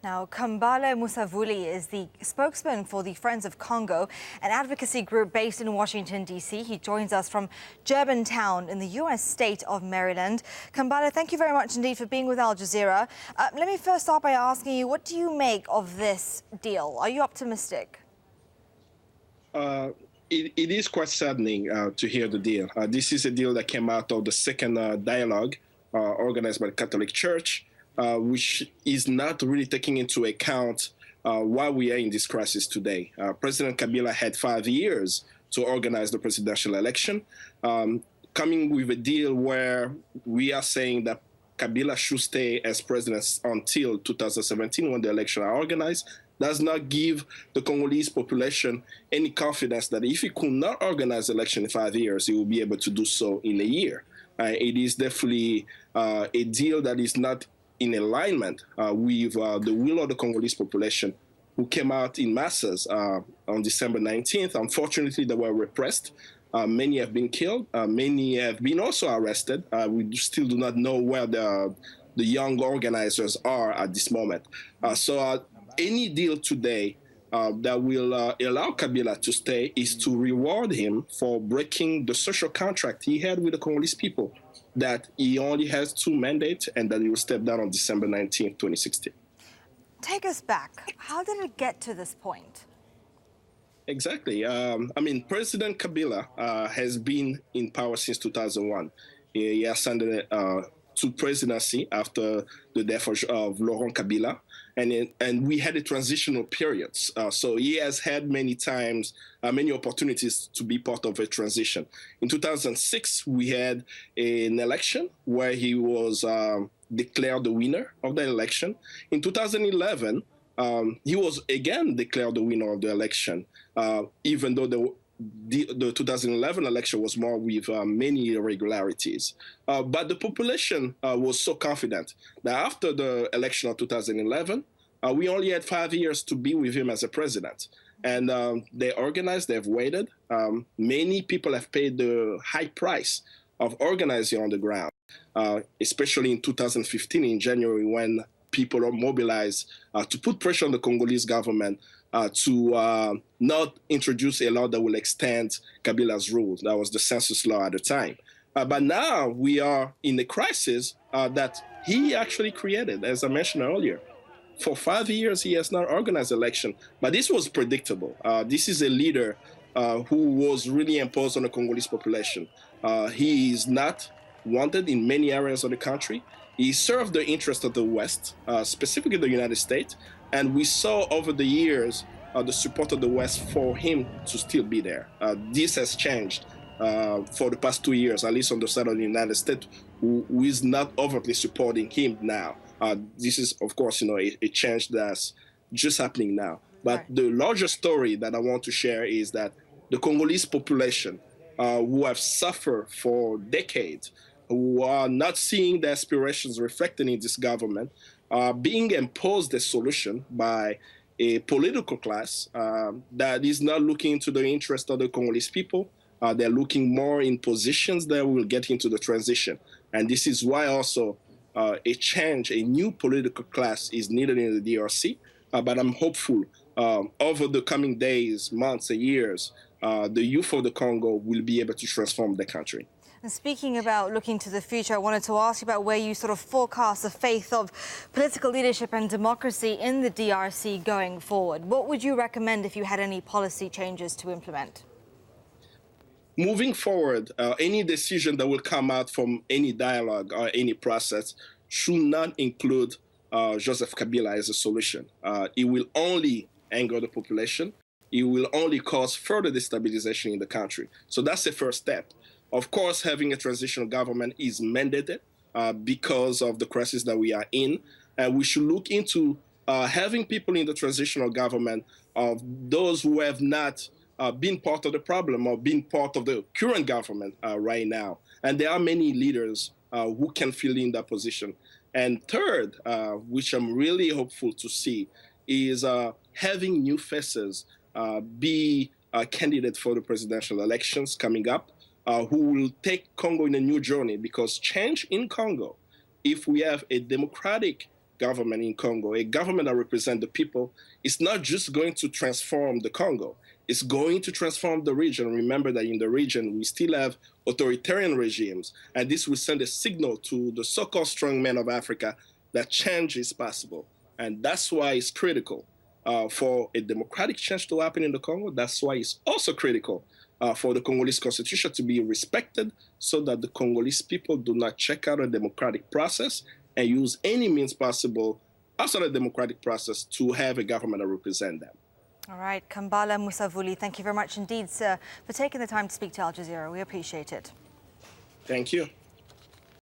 Now, Kambale Musavuli is the spokesman for the Friends of Congo, an advocacy group based in Washington, D.C. He joins us from Germantown in the U.S. state of Maryland. Kambale, thank you very much indeed for being with Al Jazeera. Let me first start by asking you, what do you make of this deal? Are you optimistic? It is quite saddening to hear the deal. This is a deal that came out of the second dialogue organized by the Catholic Church, which is not really taking into account why we are in this crisis today. President Kabila had 5 years to organize the presidential election, coming with a deal where we are saying that Kabila should stay as president until 2017 when the election are organized, does not give the Congolese population any confidence that if he could not organize the election in 5 years, he will be able to do so in a year. It is definitely a deal that is not in alignment with the will of the Congolese population, who came out in masses on December 19th. Unfortunately, they were repressed. Many have been killed. Many have been also arrested. We still do not know where the young organizers are at this moment. So any deal today that will allow Kabila to stay is to reward him for breaking the social contract he had with the Congolese people, that he only has 2 mandates and that he will step down on December 19th, 2016. Take us back. How did it get to this point? Exactly. President Kabila has been in power since 2001. He ascended to presidency after the death of Laurent Kabila, and we had a transitional period. So he has had many opportunities to be part of a transition. In 2006, we had an election where he was declared the winner of the election. In 2011, he was again declared the winner of the election, even though the 2011 election was more with many irregularities. But the population was so confident that after the election of 2011, we only had 5 years to be with him as a president. And they organized, they've waited. Many people have paid the high price of organizing on the ground, especially in 2015 in January, when people are mobilized to put pressure on the Congolese government to not introduce a law that will extend Kabila's rule. That was the census law at the time. But now we are in a crisis that he actually created, as I mentioned earlier. For 5 years, he has not organized election, but this was predictable. This is a leader who was really imposed on the Congolese population. He is not wanted in many areas of the country. He served the interest of the West, specifically the United States, and we saw over the years the support of the West for him to still be there. This has changed for the past 2 years, at least on the side of the United States, who is not overtly supporting him now. This is, of course, a change that's just happening now. But right. The larger story that I want to share is that the Congolese population, who have suffered for decades, who are not seeing their aspirations reflected in this government, are being imposed a solution by a political class that is not looking into the interest of the Congolese people. They're looking more in positions that will get into the transition. And this is why also a new political class is needed in the DRC. But I'm hopeful over the coming days, months, and years, the youth of the Congo will be able to transform the country. And speaking about looking to the future, I wanted to ask you about where you sort of forecast the faith of political leadership and democracy in the DRC going forward. What would you recommend if you had any policy changes to implement? Moving forward, any decision that will come out from any dialogue or any process should not include Joseph Kabila as a solution. It will only anger the population. It will only cause further destabilization in the country. So that's the first step. Of course, having a transitional government is mandated because of the crisis that we are in. And we should look into having people in the transitional government of those who have not been part of the problem or been part of the current government right now. And there are many leaders who can fill in that position. And third, which I'm really hopeful to see, is having new faces be candidates for the presidential elections coming up, who will take Congo in a new journey, because change in Congo, if we have a democratic government in Congo, a government that represents the people, is not just going to transform the Congo. It's going to transform the region. Remember that in the region, we still have authoritarian regimes, and this will send a signal to the so-called strong men of Africa that change is possible. And that's why it's critical for a democratic change to happen in the Congo. That's why it's also critical for the Congolese constitution to be respected so that the Congolese people do not check out a democratic process and use any means possible outside of the democratic process to have a government that represent them. All right, Kambale Musavuli, thank you very much indeed, sir, for taking the time to speak to Al Jazeera. We appreciate it. Thank you.